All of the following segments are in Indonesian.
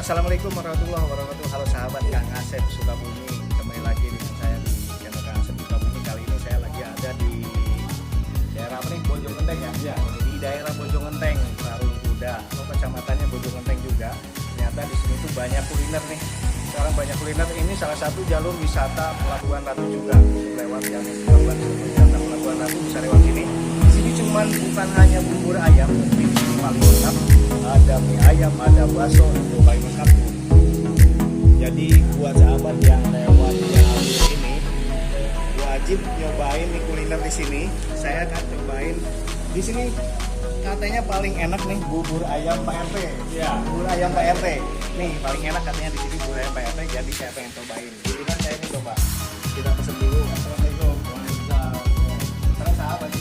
Assalamualaikum warahmatullahi wabarakatuh. Halo sahabat Kang Asep Sukabumi, kembali lagi dengan saya di channel Kang Asep Sukabumi. Kali ini saya lagi ada di daerah apa nih? Bojonggenteng ya? Ya, di daerah Bojonggenteng, Parung Kuda. Kecamatannya Bojonggenteng juga. Ternyata di sini tuh banyak kuliner nih. Sekarang banyak kuliner. Ini salah satu jalur wisata Pelabuhan Ratu juga. Lewat jalur Pelabuhan Ratu bisa lewat sini. Di sini cuman bukan hanya bubur ayam, tapi di sini paling lengkap. Ada mie ayam, ada bakso, itu paling lengkap tuh. Jadi buat sahabat yang lewat jalur ini wajib nyobain nih kuliner di sini. Saya akan cobain di sini. Katanya paling enak nih bubur ayam Pak RT. Ya, bubur ayam Pak RT. Nih paling enak katanya di sini bubur ayam Pak RT. Jadi saya pengen cobain. Jadi kan saya ini coba. Kita pesen dulu. Assalamualaikum. Waalaikumsalam. Terus sahabat.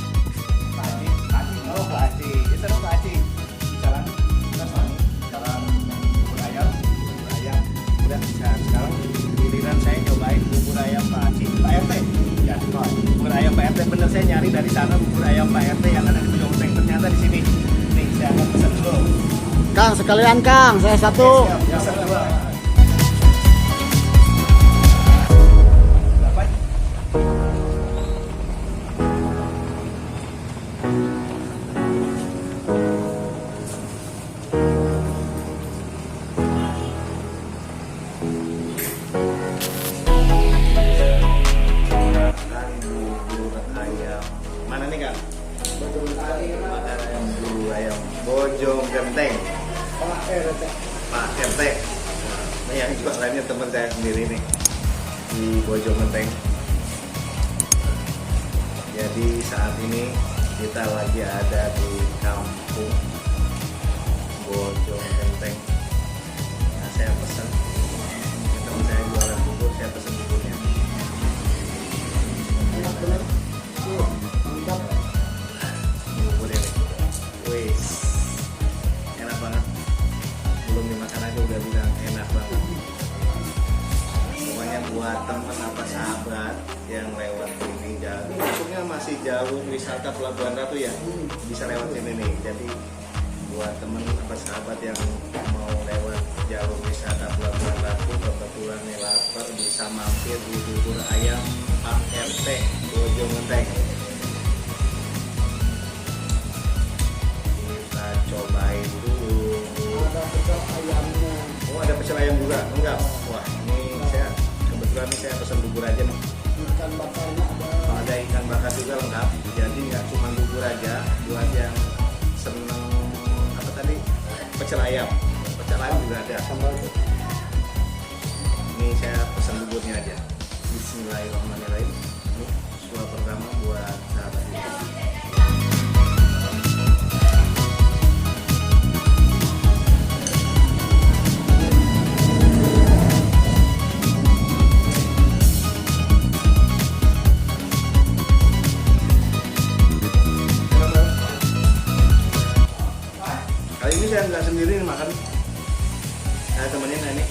Pak Haji. Oh Pak Haji. Itu Pak Haji. Jalan. Jalan bubur ayam. Udah. Nah, sekarang giliran saya cobain bubur ayam Pak Haji. Pak RT. Ya, bubur ayam Pak RT. Bener saya nyari dari sana bubur ayam Pak RT yang ada di Bojonggenteng. Ternyata di sini. Nih, saya akan pesan dulu. Kang, sekalian Kang, saya satu. Siap, pesan dua. Berapa? Bubur ayam. Mana nih Kang? Bubur ayam Bojonggenteng. Pak RT. Nah, yang jualannya teman saya sendiri nih di Bojonggenteng. Jadi saat ini kita lagi ada di kampung Bojonggenteng. Nah, saya pesan. Teman saya jualan bubur, saya pesan buburnya. Bubur ini, wis, enak banget. Belum dimakan aja udah bilang enak banget. Pokoknya buat temen apa sahabat yang lewat ini jalur, maksudnya masih jalur wisata Pelabuhan Ratu ya, bisa lewat sini nih. Jadi buat temen apa sahabat yang mau lewat jalur wisata Pelabuhan Ratu, kebetulan nih lapar, bisa mampir di bubur ayam Pak RT Bojonggenteng. Kita cobain dulu. Ada pecel ayamnya. Oh, ada pecel ayam juga? Enggak. Wah, ini saya kebetulan nih saya pesan bubur aja nih. Ikan bakarnya ada. Oh, ada ikan bakar juga lengkap. Jadi nggak cuma bubur aja, buat yang seneng apa tadi? Pecel ayam. Pecel ayam juga ada. Sambal. Ini saya pesan buburnya aja. Bismillahirrahmanirrahim. Ini suap pertama buat sahabat ini. Kali ini saya nggak sendiri nih makan. Saya temenin ini.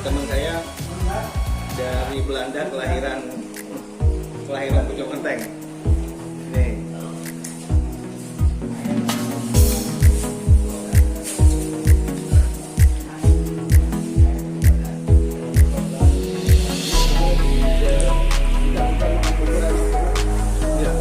Teman saya dari Belanda, kelahiran Bojonggenteng. Nih. Ya.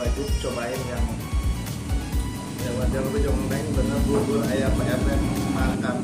wajib cobain yang ya wajar bojong kendeng bener bubur ayam ayam makan